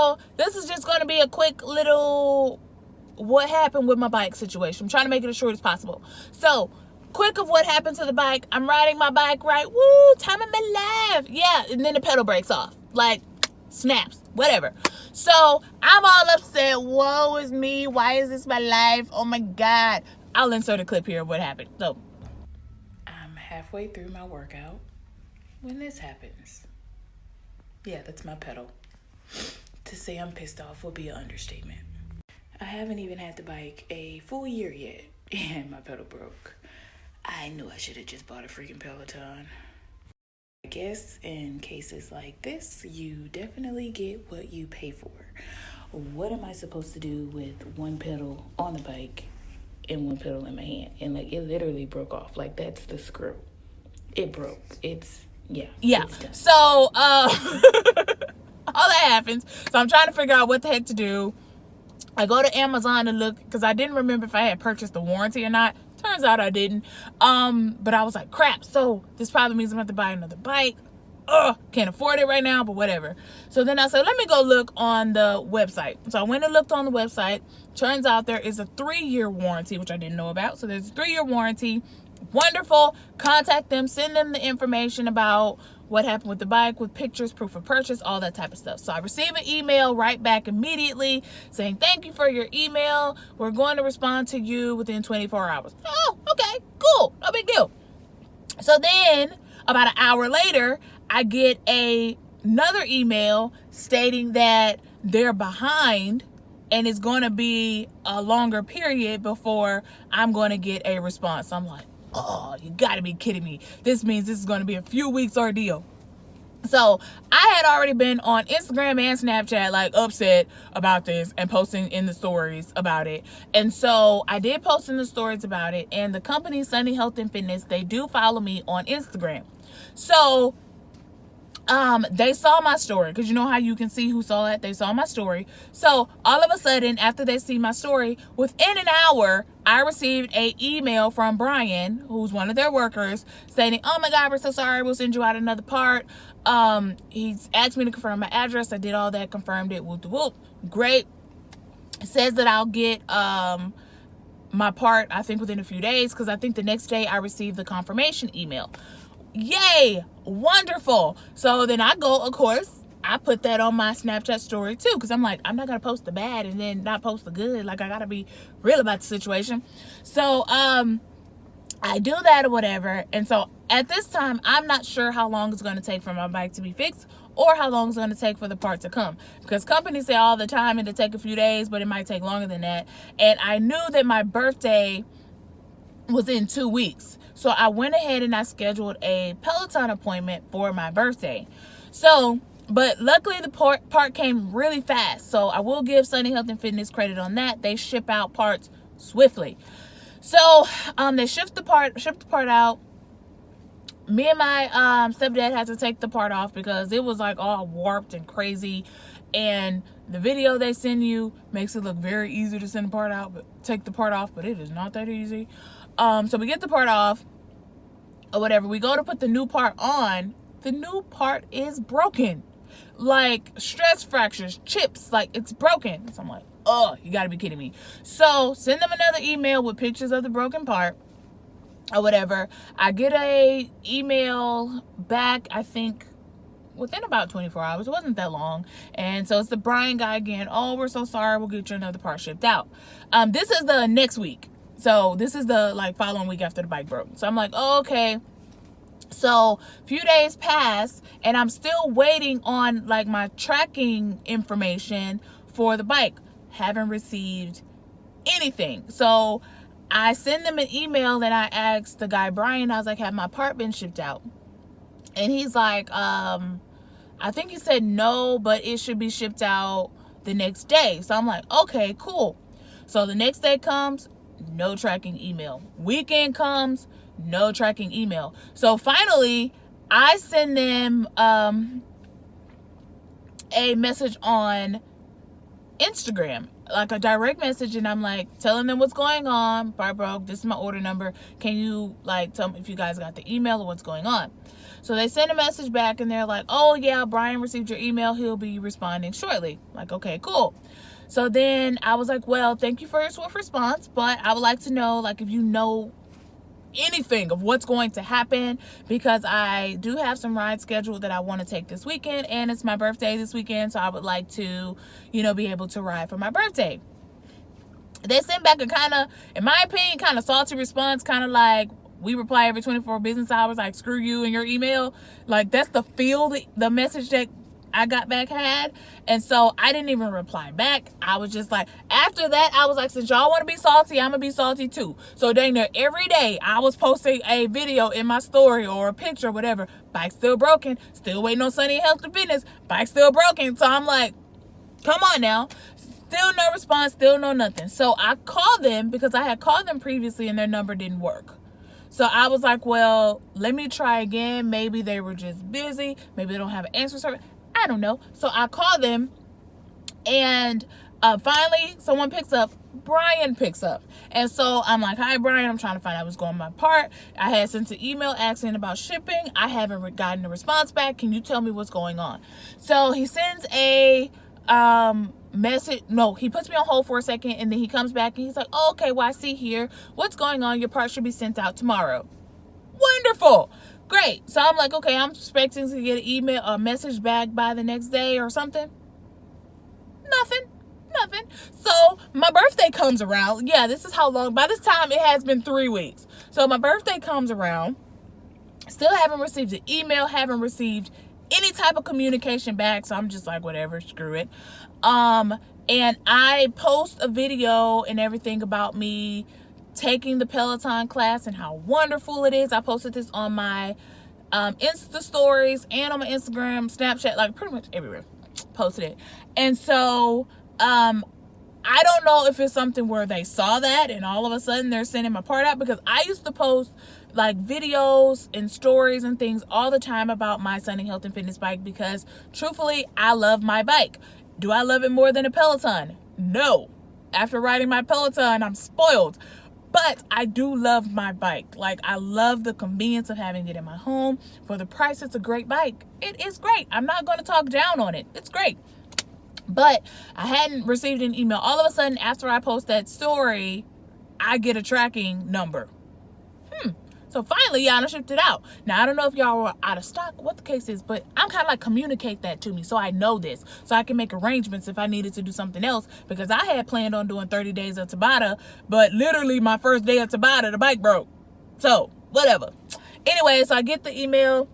So this is just going to be a quick little what happened with my bike situation. I'm trying to make it as short as possible. So quick of what happened to the bike. I'm riding my bike, right? Woo, time of my life. Yeah, and then the pedal breaks off. Like, snaps, whatever. So I'm all upset. Woe is me. Why is this my life? Oh my God. I'll insert a clip here of what happened. So I'm halfway through my workout when this happens. Yeah, that's my pedal. To say I'm pissed off would be an understatement. I haven't even had the bike a full year yet, and my pedal broke. I knew I should have just bought a freaking Peloton. I guess in cases like this, you definitely get what you pay for. What am I supposed to do with one pedal on the bike and one pedal in my hand? And like, it literally broke off. Like, that's the screw. It broke. Yeah. So, all that happens. So I'm trying to figure out what the heck to do. I go to Amazon to look, because I didn't remember if I had purchased the warranty or not. Turns out I didn't. But I was like, crap. So this probably means I'm going to have to buy another bike. Can't afford it right now, but whatever. So then I said, let me go look on the website. So I went and looked on the website. Turns out there is a 3-year warranty, which I didn't know about. So there's a 3-year warranty. Wonderful. Contact them, send them the information about what happened with the bike, with pictures, proof of purchase, all that type of stuff. So I received an email right back immediately saying, thank you for your email. We're going to respond to you within 24 hours. Oh, okay, cool. No big deal. So then about an hour later, I get another email stating that they're behind and it's going to be a longer period before I'm going to get a response. I'm like, oh, you got to be kidding me. This means this is going to be a few weeks ordeal. So I had already been on Instagram and Snapchat like upset about this and posting in the stories about it. And so I did post in the stories about it. And the company Sunny Health and Fitness, they do follow me on Instagram. So they saw my story, because you know how you can see who saw it. They saw my story. So all of a sudden, after they see my story, within an hour, I received an email from Brian, who's one of their workers, stating, oh my God, we're so sorry, we'll send you out another part. He's asked me to confirm my address. I did all that, confirmed it, whoop de whoop. Great. It says that I'll get my part, I think, within a few days, because I think the next day I received the confirmation email. Yay, wonderful. So then I go, of course, I put that on my Snapchat story too, because I'm like, I'm not gonna post the bad and then not post the good. Like, I gotta be real about the situation. So I do that or whatever. And so at this time, I'm not sure how long it's going to take for my bike to be fixed or how long it's going to take for the part to come, because companies say all the time it'll take a few days, but it might take longer than that. And I knew that my birthday was in 2 weeks. So I went ahead and I scheduled a Peloton appointment for my birthday. So, but luckily the part came really fast. So I will give Sunny Health and Fitness credit on that. They ship out parts swiftly. So they shipped the part out. Me and my stepdad had to take the part off because it was like all warped and crazy. And the video they send you makes it look very easy to send the part out, but take the part off, but it is not that easy. So we get the part off or whatever. We go to put the new part on. The new part is broken. Like stress fractures, chips, like it's broken. So I'm like, oh, you gotta be kidding me. So send them another email with pictures of the broken part or whatever. I get a email back, I think within about 24 hours. It wasn't that long. And so it's the Brian guy again. Oh, we're so sorry. We'll get you another part shipped out. This is the next week. So this is the like following week after the bike broke. So I'm like, oh, okay. So a few days pass and I'm still waiting on like my tracking information for the bike. Haven't received anything. So I send them an email and I asked the guy, Brian, I was like, have my part been shipped out? And he's like, I think he said no, but it should be shipped out the next day. So I'm like, okay, cool. So the next day comes, no tracking email. Weekend comes, no tracking email. So finally, I send them a message on Instagram, like a direct message, and I'm like telling them what's going on. Bar broke, this is my order number. Can you like tell me if you guys got the email or what's going on? So they send a message back and they're like, oh yeah, Brian received your email. He'll be responding shortly. Like, okay, cool. So then I was like, well, thank you for your swift response, but I would like to know, like, if you know anything of what's going to happen, because I do have some rides scheduled that I want to take this weekend, and it's my birthday this weekend, so I would like to, you know, be able to ride for my birthday. They sent back a kind of, in my opinion, kind of salty response, kind of like, we reply every 24 business hours, like, screw you and your email. Like, that's the feel the message that I got back had. And so I didn't even reply back. I was just like, after that, I was like, since y'all want to be salty, I'm gonna be salty too. So dang near every day I was posting a video in my story or a picture or whatever. Bike still broken, still waiting on Sunny Health and Fitness, bike still broken. So I'm like, come on now. Still no response, still no nothing. So I called them because I had called them previously and their number didn't work. So I was like, well, let me try again. Maybe they were just busy. Maybe they don't have an answer service. I don't know. So I call them, and finally someone picks up. Brian picks up. And so I'm like, hi Brian, I'm trying to find out what's going on my part. I had sent an email asking about shipping. I haven't gotten a response back. Can you tell me what's going on? So he sends a message. No, he puts me on hold for a second, and then he comes back and he's like, oh, okay, well, I see here what's going on. Your part should be sent out tomorrow. Wonderful. Great. So I'm like, okay, I'm expecting to get an email, a message back by the next day or something. Nothing. So my birthday comes around. Yeah, this is how long. By this time, it has been 3 weeks. So my birthday comes around. Still haven't received an email, haven't received any type of communication back. So I'm just like, whatever, screw it. And I post a video and everything about me taking the Peloton class and how wonderful it is. I posted this on my Insta stories and on my Instagram, Snapchat, like pretty much everywhere. Posted it. And so I don't know if it's something where they saw that and all of a sudden they're sending my part out, because I used to post like videos and stories and things all the time about my Sunny Health and Fitness bike, because truthfully, I love my bike. Do I love it more than a Peloton? No. After riding my Peloton, I'm spoiled. But I do love my bike. Like, I love the convenience of having it in my home. For the price, it's a great bike. It is great. I'm not going to talk down on it. It's great. But I hadn't received an email. All of a sudden, after I post that story, I get a tracking number. So finally, y'all shipped it out. Now, I don't know if y'all were out of stock, what the case is, but I'm kind of like, communicate that to me so I know this, so I can make arrangements if I needed to do something else, because I had planned on doing 30 days of Tabata, but literally my first day of Tabata, the bike broke. So, whatever. Anyway, so I get the email.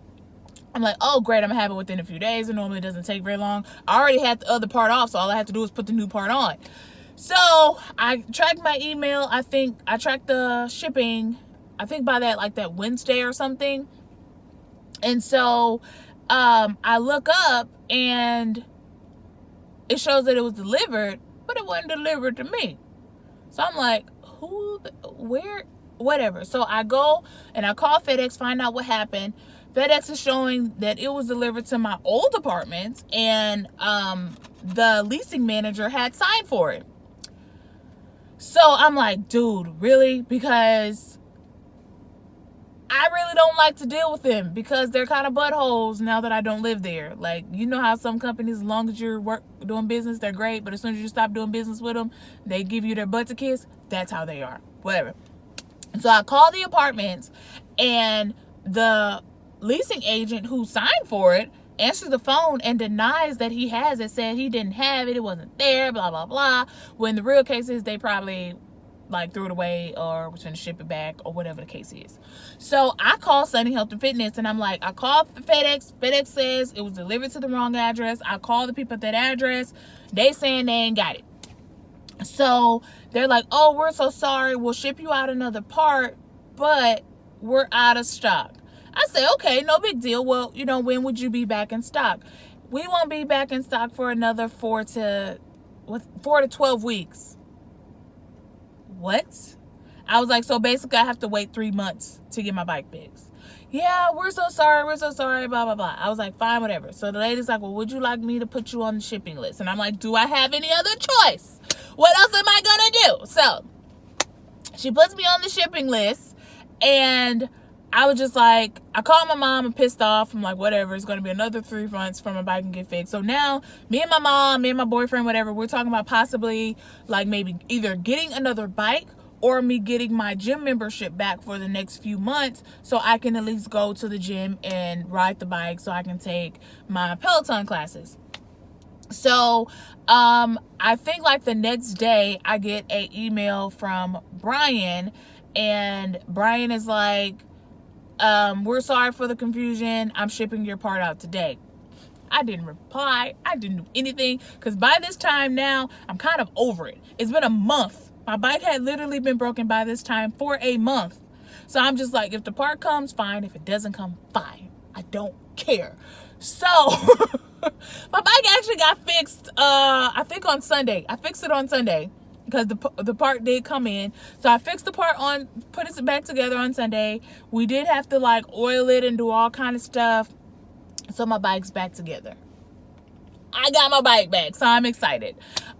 I'm like, oh, great, I'm going to have it within a few days. It normally doesn't take very long. I already had the other part off, so all I have to do is put the new part on. So, I tracked my email. I think I tracked the shipping, I think by that Wednesday or something. And so I look up and it shows that it was delivered, but it wasn't delivered to me. So I'm like, where, whatever. So I go and I call FedEx, find out what happened. FedEx is showing that it was delivered to my old apartment, and the leasing manager had signed for it. So I'm like, dude, really? Because I really don't like to deal with them, because they're kind of buttholes now that I don't live there. Like, you know how some companies, as long as you're doing business, they're great, but as soon as you stop doing business with them, they give you their butt to kiss. That's how they are. Whatever. So I call the apartments, and the leasing agent who signed for it answers the phone and denies that he has it, said he didn't have it, it wasn't there, blah, blah, blah. When the real case is they probably like threw it away or was going to ship it back or whatever the case is. So I call Sunny Health and Fitness, and I'm like, I called FedEx. FedEx says it was delivered to the wrong address. I called the people at that address. They saying they ain't got it. So they're like, oh, we're so sorry. We'll ship you out another part, but we're out of stock. I say, okay, no big deal. Well, you know, when would you be back in stock? We won't be back in stock for another 4 to 12 weeks. What? I was like, so basically I have to wait 3 months to get my bike fixed. yeah, we're so sorry, blah, blah, blah. I was like, fine, whatever. So the lady's like, well, would you like me to put you on the shipping list? And I'm like, do I have any other choice? What else am I gonna do? So she puts me on the shipping list, and I was just like, I called my mom and pissed off. I'm like, whatever, it's going to be another 3 months for my bike can get fixed. So now me and my mom, me and my boyfriend, whatever, we're talking about possibly like maybe either getting another bike or me getting my gym membership back for the next few months so I can at least go to the gym and ride the bike so I can take my Peloton classes. So I think like the next day I get an email from Brian, and Brian is like, we're sorry for the confusion. I'm shipping your part out today. I didn't reply. I didn't do anything because by this time now, I'm kind of over it. It's been a month. My bike had literally been broken by this time for a month. So I'm just like, if the part comes, fine. If it doesn't come, fine. I don't care. So my bike actually got fixed, I think on Sunday. I fixed it on Sunday because the part did come in. So I fixed the part put it back together on Sunday. We did have to like oil it and do all kind of stuff. So my bike's back together. I got my bike back, so I'm excited.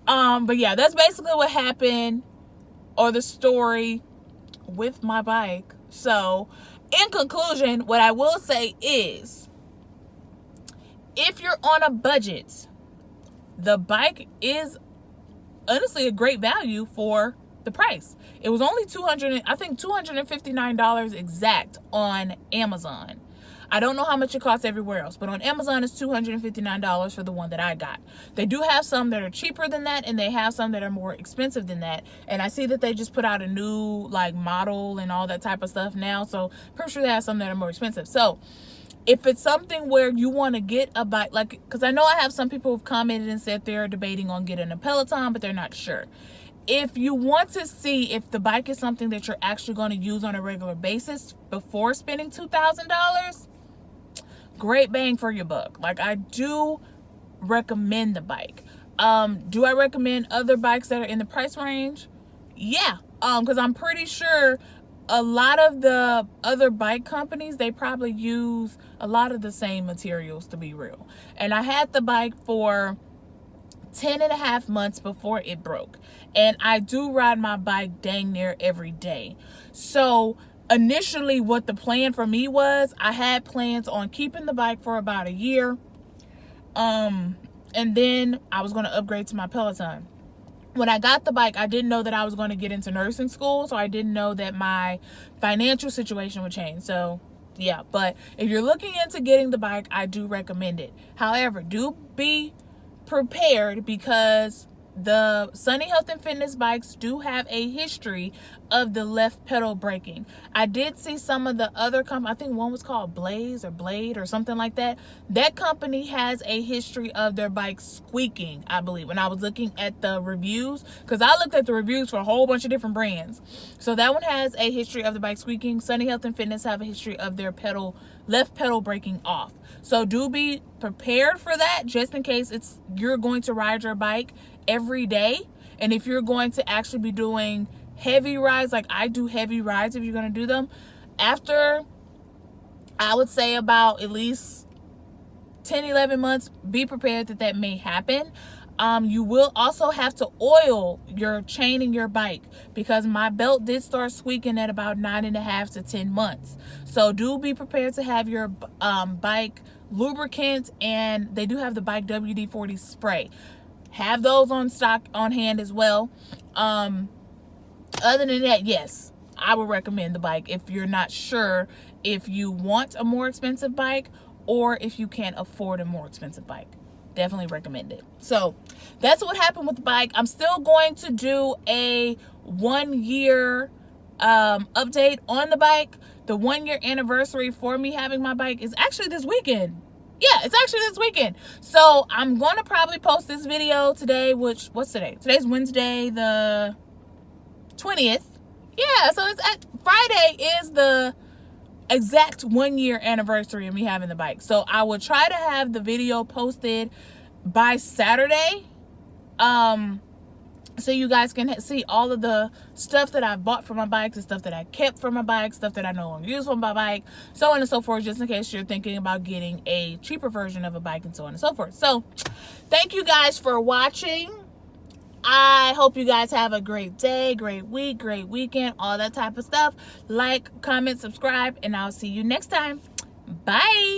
But yeah, that's basically what happened, or the story with my bike. So in conclusion, what I will say is, if you're on a budget, the bike is honestly a great value for the price. It was only $259 exact on Amazon. I don't know how much it costs everywhere else, but on Amazon it's $259 for the one that I got. They do have some that are cheaper than that, and they have some that are more expensive than that. And I see that they just put out a new like model and all that type of stuff now, so pretty sure they have some that are more expensive. So if it's something where you want to get a bike, like, because I know I have some people who've commented and said they're debating on getting a Peloton, but they're not sure. If you want to see if the bike is something that you're actually going to use on a regular basis before spending $2,000, great bang for your buck. Like, I do recommend the bike. Do I recommend other bikes that are in the price range? Yeah, because I'm pretty sure a lot of the other bike companies, they probably use a lot of the same materials, to be real. And I had the bike for 10.5 months before it broke. And I do ride my bike dang near every day. So initially what the plan for me was, I had plans on keeping the bike for about a year. And then I was going to upgrade to my Peloton. When I got the bike, I didn't know that I was going to get into nursing school, so I didn't know that my financial situation would change. So yeah, but if you're looking into getting the bike, I do recommend it. However, do be prepared, because the Sunny Health and Fitness bikes do have a history of the left pedal braking. I did see some of the other companies, I think one was called Blaze or Blade or something like that. That company has a history of their bikes squeaking, I believe, when I was looking at the reviews, because I looked at the reviews for a whole bunch of different brands. So that one has a history of the bike squeaking. Sunny Health and Fitness have a history of their left pedal braking off. So do be prepared for that, just in case you're going to ride your bike every day. And if you're going to actually be doing heavy rides, like I do heavy rides, if you're going to do them, after I would say about at least 10-11 months, be prepared that may happen. You will also have to oil your chain in your bike, because my belt did start squeaking at about 9.5 to 10 months. So do be prepared to have your bike lubricant, and they do have the bike WD-40 spray. Have those on stock on hand as well. Other than that, yes, I would recommend the bike if you're not sure if you want a more expensive bike or if you can't afford a more expensive bike. Definitely recommend it. So that's what happened with the bike. I'm still going to do a 1-year update on the bike. The 1-year anniversary for me having my bike is actually this weekend. Yeah, it's actually this weekend. So I'm going to probably post this video today, what's today? Today's Wednesday, the 20th. Yeah, so Friday is the exact 1-year anniversary of me having the bike. So I will try to have the video posted by Saturday. so you guys can see all of the stuff that I bought for my bike, the stuff that I kept for my bike, stuff that I no longer use for my bike, so on and so forth, just in case you're thinking about getting a cheaper version of a bike and so on and so forth. So thank you guys for watching. I hope you guys have a great day, great week, great weekend, all that type of stuff. Like, comment, subscribe, and I'll see you next time. Bye.